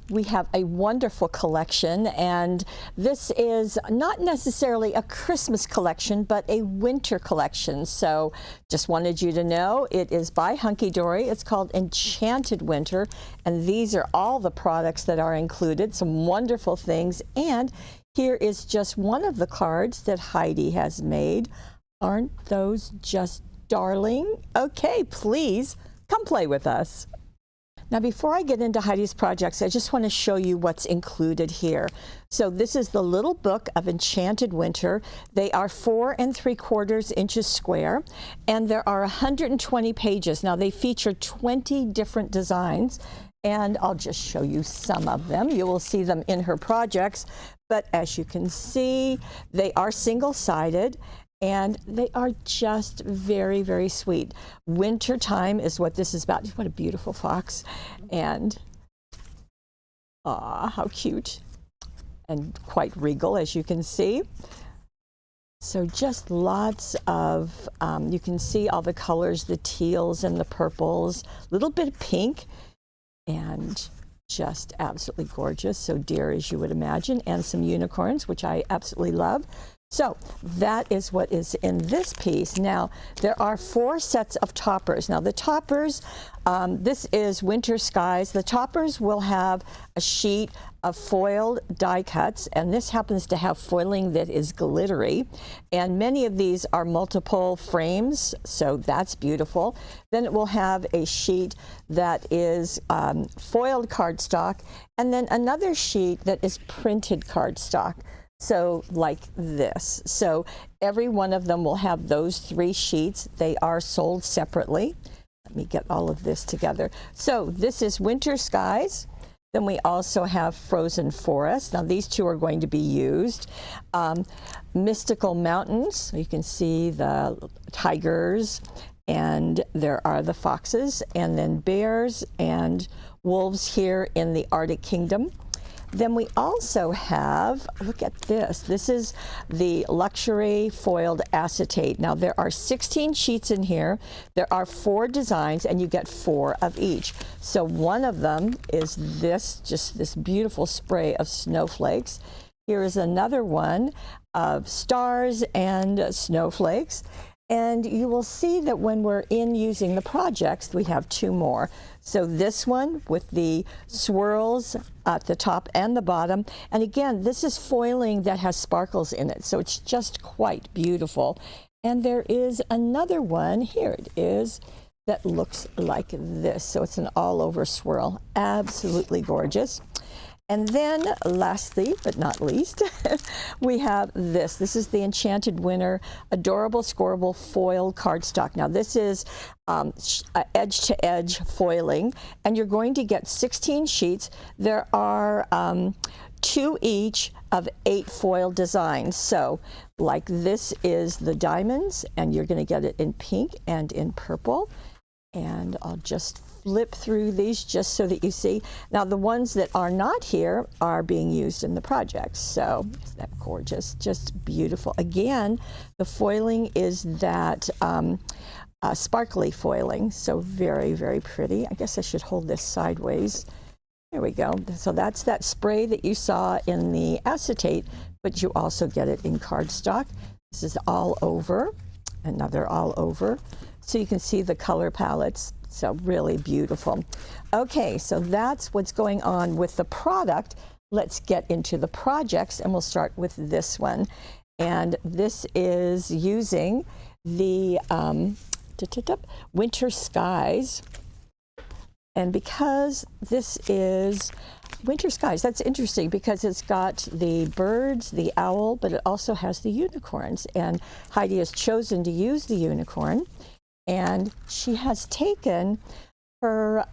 we have a wonderful collection, and this is not necessarily a Christmas collection, but a winter collection. So just wanted you to know it is by Hunkydory. It's called Enchanted Winter, and these are all the products that are included, some wonderful things. And here is just one of the cards that Heidi has made. Aren't those just darling? Okay, please come play with us. Now, before I get into Heidi's projects, I just want to show you what's included here. So this is the little book of Enchanted Winter. They are 4 3/4 inches square, and there are 120 pages. Now, they feature 20 different designs, and I'll just show you some of them. You will see them in her projects, but as you can see, they are single-sided, and they are just very, very sweet. Winter time is what this is about. What a beautiful fox. And, how cute. And quite regal, as you can see. So just lots of, you can see all the colors, the teals and the purples, a little bit of pink, and just absolutely gorgeous. So deer, as you would imagine, and some unicorns, which I absolutely love. So that is what is in this piece. Now, there are 4 sets of toppers. Now, the toppers, this is Winter Skies. The toppers will have a sheet of foiled die cuts, and this happens to have foiling that is glittery. And many of these are multiple frames, so that's beautiful. Then it will have a sheet that is foiled cardstock, and then another sheet that is printed cardstock. So like this. So every one of them will have those 3 sheets. They are sold separately. Let me get all of this together. So this is Winter Skies. Then we also have Frozen Forest. Now these 2 are going to be used. Mystical Mountains. You can see the tigers, and there are the foxes, and then bears and wolves here in the Arctic Kingdom. Then we also have, look at this. This is the luxury foiled acetate. Now there are 16 sheets in here. There are 4 designs, and you get 4 of each. So one of them is this, just this beautiful spray of snowflakes. Here is another one of stars and snowflakes. And you will see that when we're in using the projects, we have 2 more. So this one with the swirls at the top and the bottom. And again, this is foiling that has sparkles in it. So it's just quite beautiful. And there is another one, here it is, that looks like this. So it's an all over swirl. Absolutely gorgeous. And then lastly, but not least, we have this. This is the Enchanted Winter Adorable Scoreable Foil Cardstock. Now this is edge-to-edge foiling, and you're going to get 16 sheets. There are 2 each of 8 foil designs. So like this is the diamonds, and you're going to get it in pink and in purple. And I'll just flip through these just so that you see. Now the ones that are not here are being used in the projects. So isn't that gorgeous? Just beautiful. Again, the foiling is that sparkly foiling. So very, very pretty. I guess I should hold this sideways. There we go. So that's that spray that you saw in the acetate, but you also get it in cardstock. This is all over. Another all over. So you can see the color palettes. So really beautiful. Okay, so that's what's going on with the product. Let's get into the projects, and we'll start with this one. And this is using the Winter Skies. And because this is Winter Skies, that's interesting because it's got the birds, the owl, but it also has the unicorns. And Heidi has chosen to use the unicorn. And she has taken her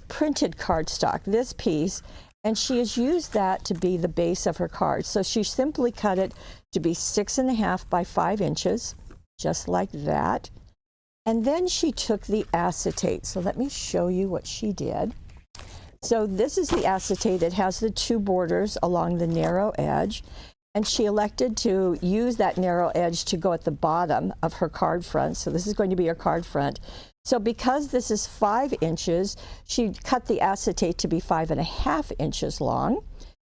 printed cardstock, this piece, and she has used that to be the base of her card. So she simply cut it to be 6.5 by 5 inches, just like that. And then she took the acetate. So let me show you what she did. So this is the acetate. It has the 2 borders along the narrow edge. And she elected to use that narrow edge to go at the bottom of her card front. So this is going to be her card front. So because this is 5 inches, she cut the acetate to be 5.5 inches long.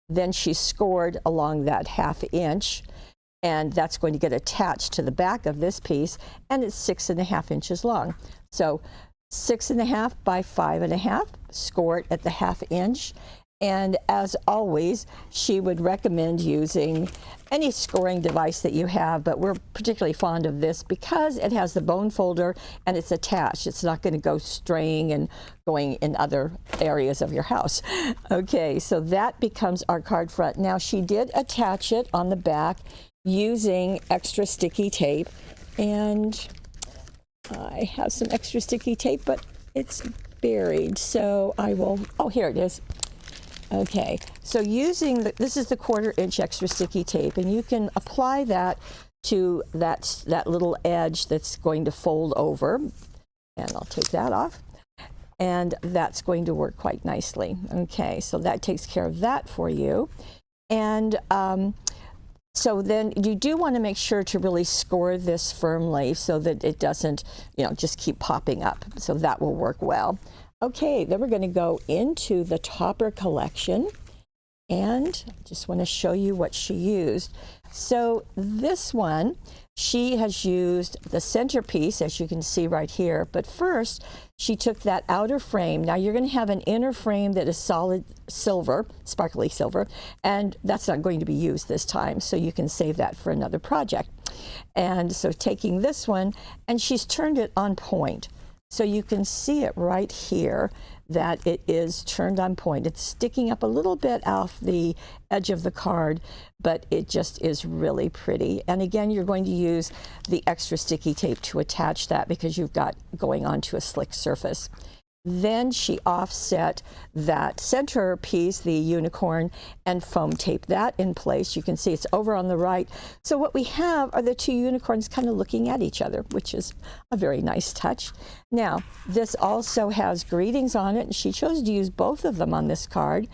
Then she scored along that 1/2 inch, and that's going to get attached to the back of this piece, and it's 6.5 inches long. So 6.5 by 5.5, score it at the 1/2 inch. And as always, she would recommend using any scoring device that you have, but we're particularly fond of this because it has the bone folder and it's attached. It's not going to go straying and going in other areas of your house. Okay, so that becomes our card front. Now, she did attach it on the back using extra sticky tape, and I have some extra sticky tape, but it's buried, so I will, oh, here it is. Okay, so using, this is the 1/4 inch extra sticky tape, and you can apply that to that little edge that's going to fold over, and I'll take that off, and that's going to work quite nicely. Okay, so that takes care of that for you. And so then you do want to make sure to really score this firmly so that it doesn't, just keep popping up. So that will work well. Okay, then we're going to go into the topper collection, and I just want to show you what she used. So this one, she has used the centerpiece, as you can see right here, but first she took that outer frame. Now you're going to have an inner frame that is solid silver, sparkly silver, and that's not going to be used this time, so you can save that for another project. And so taking this one, and she's turned it on point. So you can see it right here that it is turned on point. It's sticking up a little bit off the edge of the card, but it just is really pretty. And again, you're going to use the extra sticky tape to attach that because you've got going onto a slick surface. Then she offset that center piece, the unicorn, and foam tape that in place. You can see it's over on the right. So what we have are the 2 unicorns kind of looking at each other, which is a very nice touch. Now, this also has greetings on it, and she chose to use both of them on this card.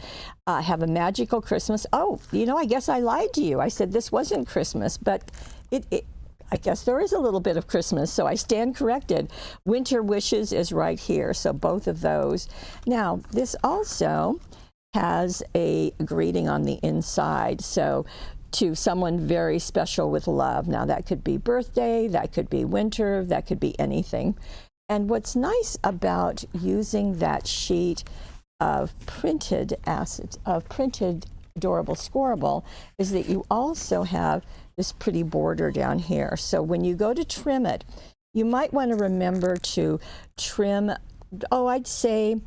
Have a magical Christmas. Oh, I guess I lied to you. I said this wasn't Christmas, but I guess there is a little bit of Christmas, so I stand corrected. Winter Wishes is right here, so both of those. Now, this also has a greeting on the inside, so to someone very special with love. Now, that could be birthday, that could be winter, that could be anything. And what's nice about using that sheet of printed adorable scoreable is that you also have this pretty border down here. So when you go to trim it, you might want to remember to trim, I'd say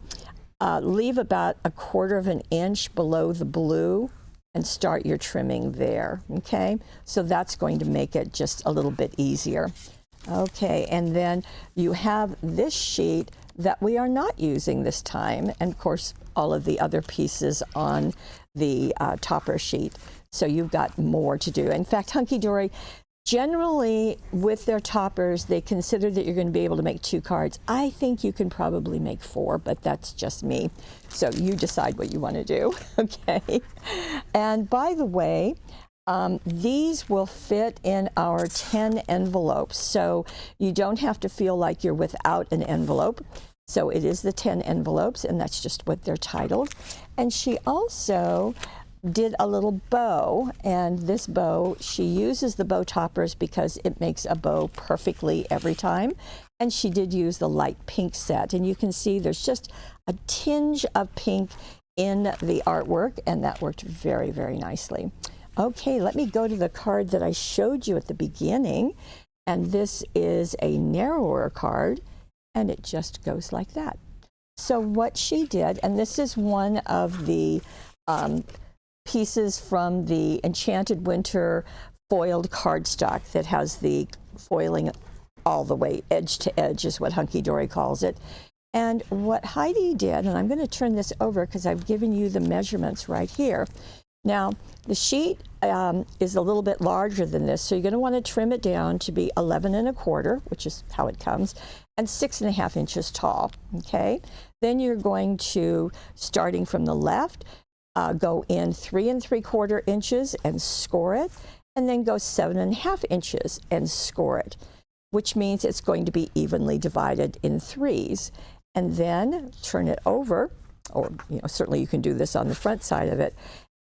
leave about 1/4 of an inch below the blue and start your trimming there, okay? So that's going to make it just a little bit easier. Okay, and then you have this sheet that we are not using this time, and of course all of the other pieces on the topper sheet. So you've got more to do. In fact, Hunkydory, generally with their toppers, they consider that you're going to be able to make 2 cards. I think you can probably make 4, but that's just me. So you decide what you want to do, okay? And by the way, these will fit in our 10 envelopes, so you don't have to feel like you're without an envelope. So it is the 10 envelopes, and that's just what they're titled. And she also did a little bow, and this bow, she uses the bow toppers because it makes a bow perfectly every time. And she did use the light pink set, and you can see there's just a tinge of pink in the artwork, and that worked very, very nicely. Okay, let me go to the card that I showed you at the beginning, and this is a narrower card, and it just goes like that. So what she did, and this is one of the pieces from the Enchanted Winter foiled cardstock that has the foiling all the way edge to edge is what Hunkydory calls it. And what Heidi did, and I'm going to turn this over because I've given you the measurements right here. Now, the sheet is a little bit larger than this, so you're going to want to trim it down to be 11 1/4, which is how it comes, and 6.5 inches tall, okay? Then you're going to, starting from the left, go in 3 3/4 inches and score it, and then go 7.5 inches and score it. which means it's going to be evenly divided in threes. And then turn it over, or certainly you can do this on the front side of it.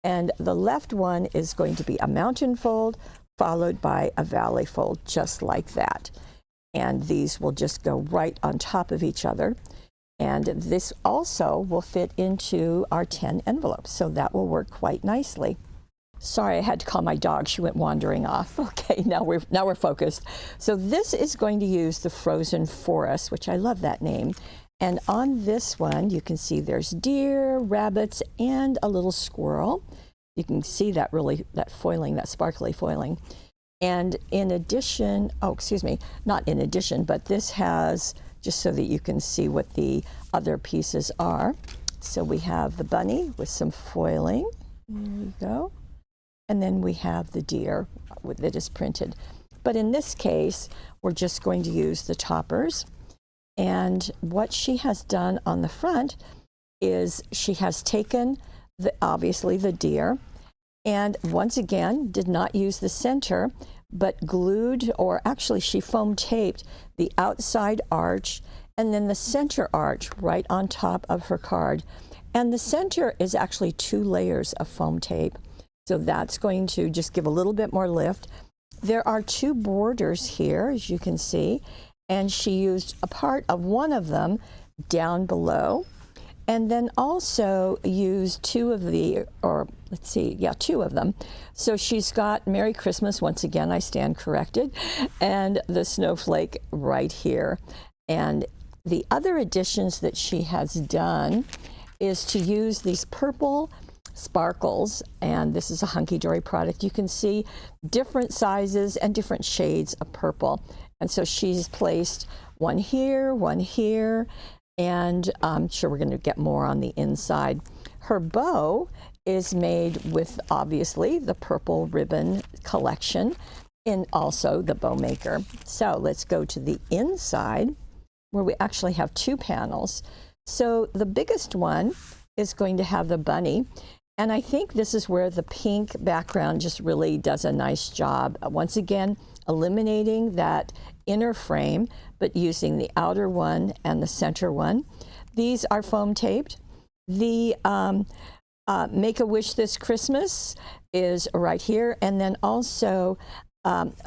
And the left one is going to be a mountain fold followed by a valley fold, just like that. And these will just go right on top of each other. And this also will fit into our 10 envelopes, so that will work quite nicely. Sorry, I had to call my dog. She went wandering off. Okay, now we're focused. So this is going to use the Frozen Forest, which I love that name. And on this one, you can see there's deer, rabbits, and a little squirrel. You can see that that foiling, that sparkly foiling. And in addition, oh, excuse me, not in addition, but this has, just so that you can see what the other pieces are. So we have the bunny with some foiling. There we go. And then we have the deer that is printed. But in this case, we're just going to use the toppers. And what she has done on the front is she has taken, obviously, the deer, and once again, did not use the center, but glued, or actually she foam taped the outside arch and then the center arch right on top of her card. And the center is actually 2 layers of foam tape. So that's going to just give a little bit more lift. There are 2 borders here, as you can see, and she used a part of one of them down below, and then also used 2 of the, or let's see, yeah, 2 of them. So she's got Merry Christmas, once again, I stand corrected, and the snowflake right here. And the other additions that she has done is to use these purple sparkles, and this is a Hunkydory product. You can see different sizes and different shades of purple. And so she's placed one here, and I'm sure we're going to get more on the inside. Her bow is made with, obviously, the purple ribbon collection and also the bow maker. So let's go to the inside, where we actually have 2 panels. So the biggest one is going to have the bunny. And I think this is where the pink background just really does a nice job. Once again, eliminating that inner frame, but using the outer one and the center one. These are foam taped. The Make-A-Wish This Christmas is right here. And then also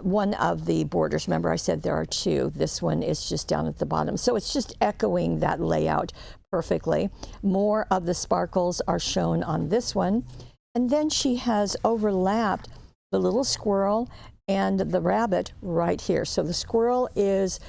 one of the borders, remember I said there are 2. This one is just down at the bottom. So it's just echoing that layout perfectly. More of the sparkles are shown on this one. And then she has overlapped the little squirrel and the rabbit right here. So the squirrel is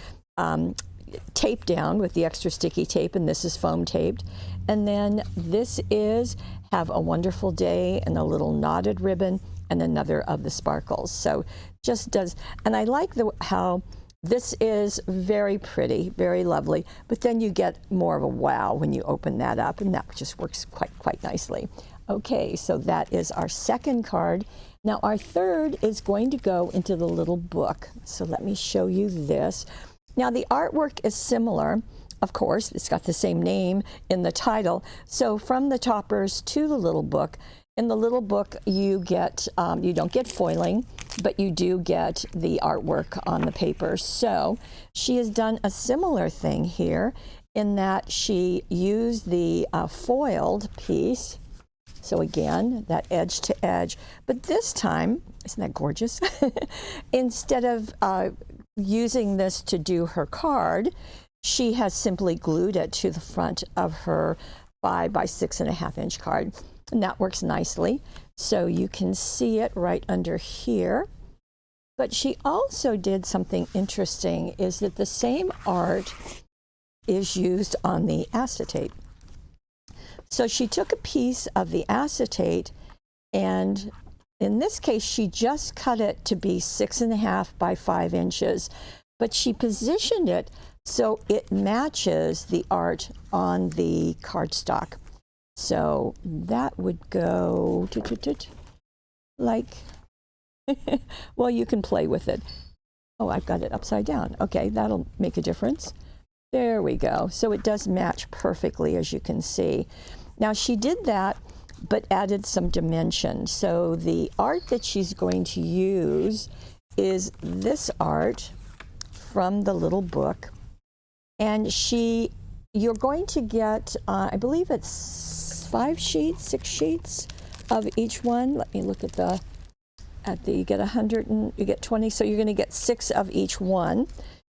taped down with the extra sticky tape, and this is foam taped. And then this is Have a Wonderful Day and a little knotted ribbon and another of the sparkles. So just does, and I like how this is very pretty, very lovely, but then you get more of a wow when you open that up, and that just works quite nicely. Okay, so that is our second card. Now our third is going to go into the little book. So let me show you this. Now the artwork is similar. Of course, it's got the same name in the title. So from the toppers to the little book, in the little book you get, you don't get foiling, but you do get the artwork on the paper. So she has done a similar thing here in that she used the foiled piece. So again, that edge to edge, but this time, isn't that gorgeous? Instead of using this to do her card, she has simply glued it to the front of her 5 by 6.5 inch card. And that works nicely. So you can see it right under here. But she also did something interesting, is that the same art is used on the acetate. So she took a piece of the acetate, and in this case, she just cut it to be 6.5 by 5 inches, but she positioned it so it matches the art on the cardstock. So that would go like, well, you can play with it. Oh, I've got it upside down. Okay, that'll make a difference. There we go. So it does match perfectly, as you can see. Now she did that, but added some dimension. So the art that she's going to use is this art from the little book. And you're going to get, I believe it's 5 sheets, 6 sheets of each one. Let me look at you get 100 and you get 20, so you're going to get 6 of each one.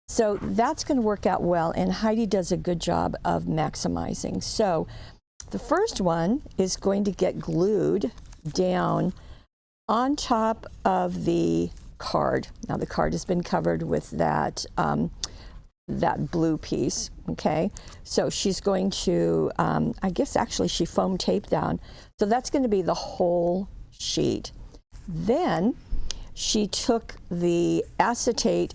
So that's going to work out well, and Heidi does a good job of maximizing. So the first one is going to get glued down on top of the card. Now the card has been covered with that blue piece, okay? So she's going to, I guess actually she foam taped down. So that's going to be the whole sheet. Then she took the acetate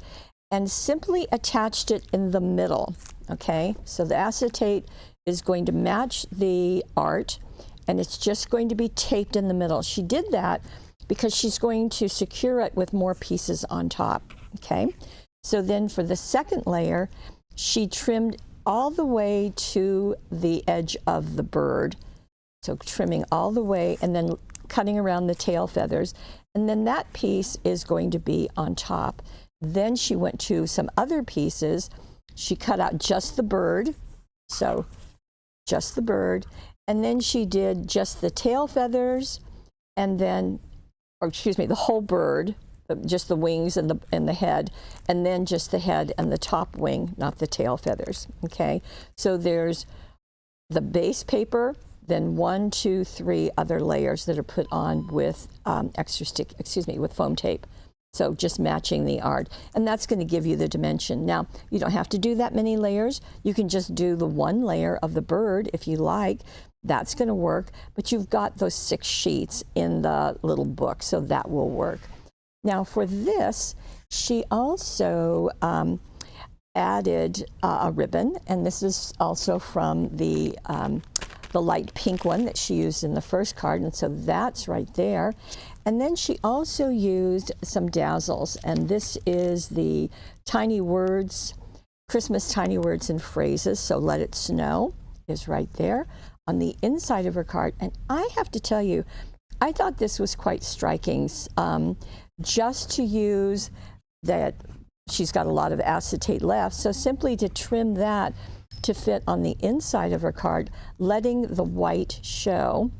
and simply attached it in the middle, okay? So the acetate is going to match the art, and it's just going to be taped in the middle. She did that because she's going to secure it with more pieces on top, okay? So then for the second layer, she trimmed all the way to the edge of the bird. So trimming all the way and then cutting around the tail feathers. And then that piece is going to be on top. Then she went to some other pieces. She cut out just the bird. So just the bird. And then she did just the tail feathers and then, or excuse me, the whole bird, just the wings and the head, and then just the head and the top wing, not the tail feathers, okay? So there's the base paper, then 1, 2, 3 other layers that are put on with with foam tape. So just matching the art, and that's going to give you the dimension. Now, you don't have to do that many layers. You can just do the 1 layer of the bird if you like. That's going to work, but you've got those 6 sheets in the little book, so that will work. Now for this, she also added a ribbon, and this is also from the light pink one that she used in the first card, and so that's right there. And then she also used some dazzles, and this is the tiny words, Christmas tiny words and phrases, so Let It Snow is right there on the inside of her card. And I have to tell you, I thought this was quite striking. Just to use that, she's got a lot of acetate left, so simply to trim that to fit on the inside of her card, letting the white show.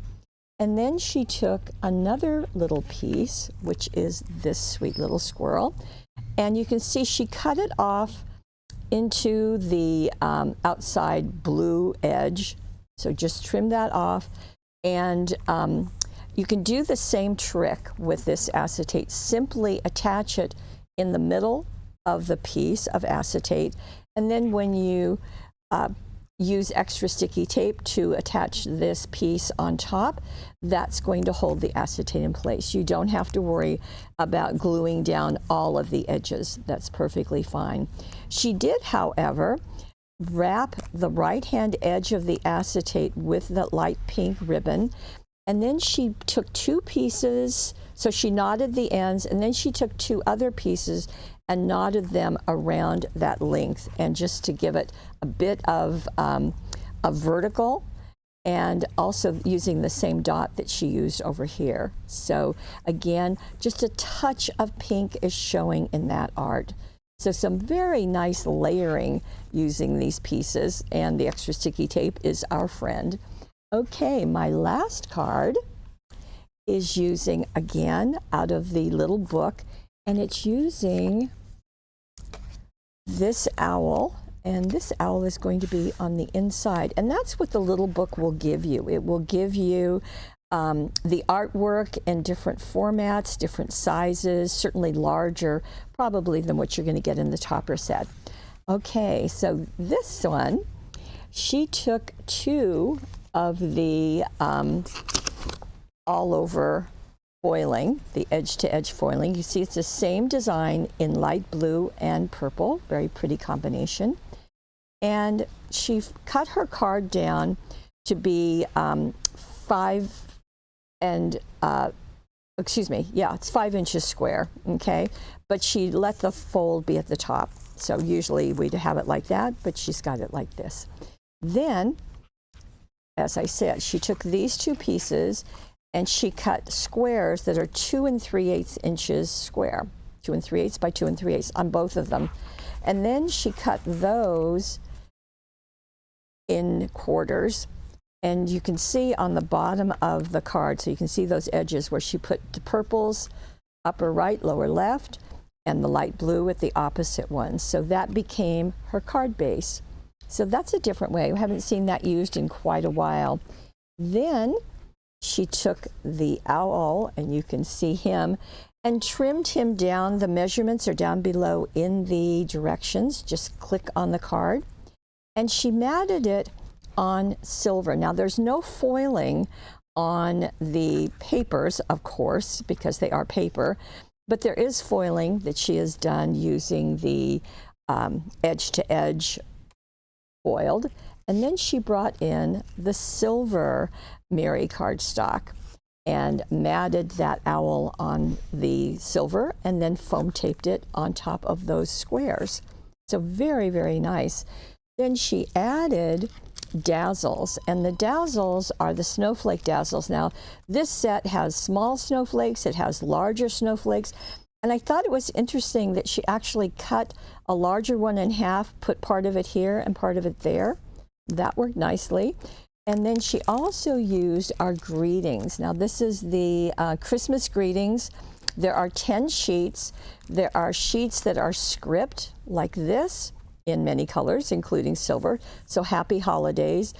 And then she took another little piece, which is this sweet little squirrel, and you can see she cut it off into the outside blue edge. So just trim that off, and you can do the same trick with this acetate. Simply attach it in the middle of the piece of acetate, and then when you use extra sticky tape to attach this piece on top, that's going to hold the acetate in place. You don't have to worry about gluing down all of the edges. That's perfectly fine. She did, however, wrap the right-hand edge of the acetate with the light pink ribbon, and then she took 2 pieces, so she knotted the ends, and then she took 2 other pieces and knotted them around that length, and just to give it a bit of a vertical, and also using the same dot that she used over here. So again, just a touch of pink is showing in that art. So some very nice layering using these pieces, and the extra sticky tape is our friend. Okay, my last card is using, again, out of the little book, and it's using this owl, and this owl is going to be on the inside, and that's what the little book will give you. It will give you the artwork in different formats, different sizes, certainly larger probably than what you're going to get in the topper set. Okay, so this one, she took 2 of the all over foiling, the edge-to-edge foiling. You see it's the same design in light blue and purple, very pretty combination. And she cut her card down to be 5 and, it's 5 inches square, okay? But she let the fold be at the top. So usually we'd have it like that, but she's got it like this. Then, as I said, she took these 2 pieces and she cut squares that are 2 3/8 inches square, 2 3/8 by 2 3/8 on both of them. And then she cut those in quarters. And you can see on the bottom of the card, so you can see those edges where she put the purples, upper right, lower left, and the light blue at the opposite ones. So that became her card base. So that's a different way. We haven't seen that used in quite a while. Then she took the owl, and you can see him, and trimmed him down. The measurements are down below in the directions. Just click on the card. And she matted it on silver. Now there's no foiling on the papers, of course, because they are paper, but there is foiling that she has done using the edge-to-edge foiled. And then she brought in the silver Mary cardstock and matted that owl on the silver and then foam taped it on top of those squares. So very, very nice. Then she added dazzles, and the dazzles are the snowflake dazzles. Now this set has small snowflakes, it has larger snowflakes, and I thought it was interesting that she actually cut a larger one in half, put part of it here and part of it there. That worked nicely. And then she also used our greetings. Now this is the Christmas greetings. There are 10 sheets. There are sheets that are script like this in many colors, including silver. So happy holidays.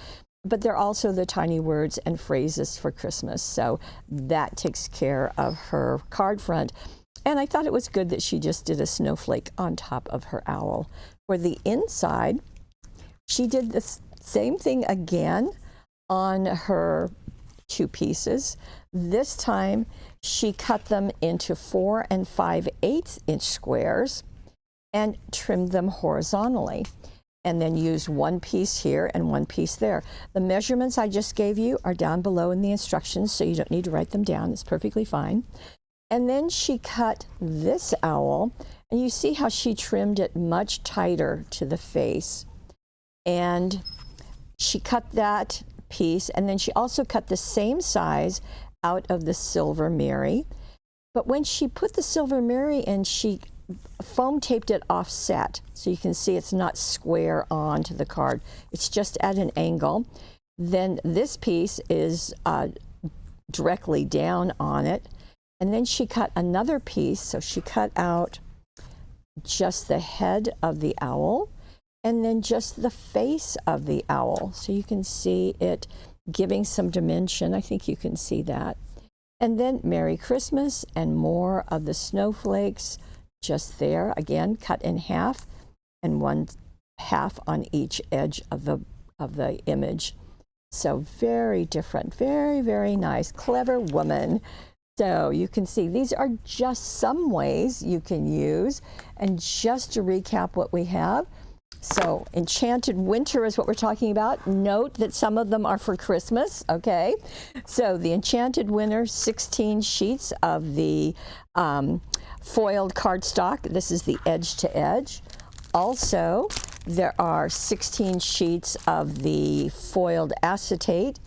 But they're also the tiny words and phrases for Christmas. So that takes care of her card front. And I thought it was good that she just did a snowflake on top of her owl. For the inside, she did the same thing again on her two pieces. This time she cut them into 4 5/8 inch squares and trimmed them horizontally, and then used one piece here and one piece there. The measurements I just gave you are down below in the instructions, so you don't need to write them down. It's perfectly fine. And then she cut this owl, and you see how she trimmed it much tighter to the face. And she cut that piece, and then she also cut the same size out of the silver Mary. But when she put the silver Mary in, she foam taped it offset, so you can see it's not square onto the card. It's just at an angle. Then this piece is directly down on it. And then she cut another piece, so she cut out just the head of the owl and then just the face of the owl. So you can see it giving some dimension. I think you can see that. And then Merry Christmas and more of the snowflakes just there, again, cut in half and one half on each edge of the image. So very different, very, very nice, clever woman. So you can see these are just some ways you can use. And just to recap what we have, so Enchanted Winter is what we're talking about. Note that some of them are for Christmas, okay? So the Enchanted Winter, 16 sheets of the foiled cardstock. This is the edge to edge. Also, there are 16 sheets of the foiled acetate,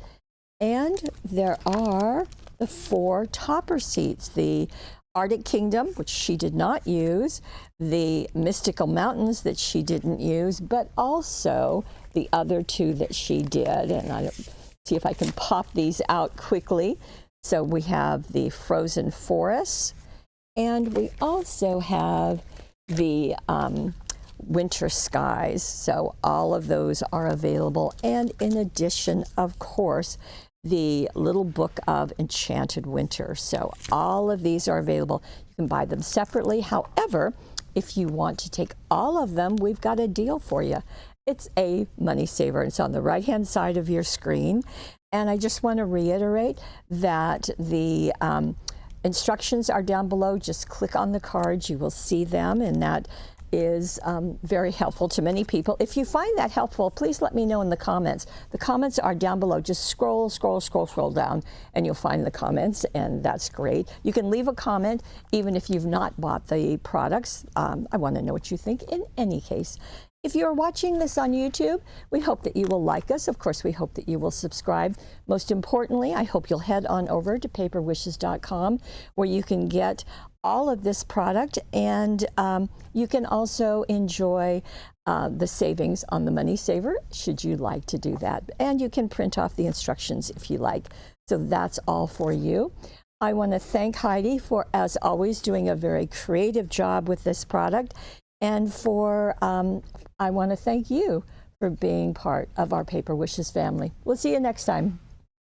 and there are the 4 topper seats, the Arctic Kingdom, which she did not use, the Mystical Mountains that she didn't use, but also the other 2 that she did. And I'll see if I can pop these out quickly. So we have the Frozen Forests, and we also have the Winter Skies. So all of those are available. And in addition, of course, the little book of Enchanted Winter. So all of these are available. You can buy them separately. However, if you want to take all of them, we've got a deal for you. It's a money saver. It's on the right-hand side of your screen. And I just want to reiterate that the instructions are down below. Just click on the cards. You will see them, and that is very helpful to many people. If you find that helpful, please let me know in the comments. The comments are down below. Just scroll down, and you'll find the comments, and that's great. You can leave a comment even if you've not bought the products. I want to know what you think in any case. If you're watching this on YouTube, we hope that you will like us. Of course, we hope that you will subscribe. Most importantly, I hope you'll head on over to paperwishes.com, where you can get all of this product, and you can also enjoy the savings on the Money Saver, should you like to do that. And you can print off the instructions if you like. So that's all for you. I want to thank Heidi for, as always, doing a very creative job with this product. And I want to thank you for being part of our Paper Wishes family. We'll see you next time.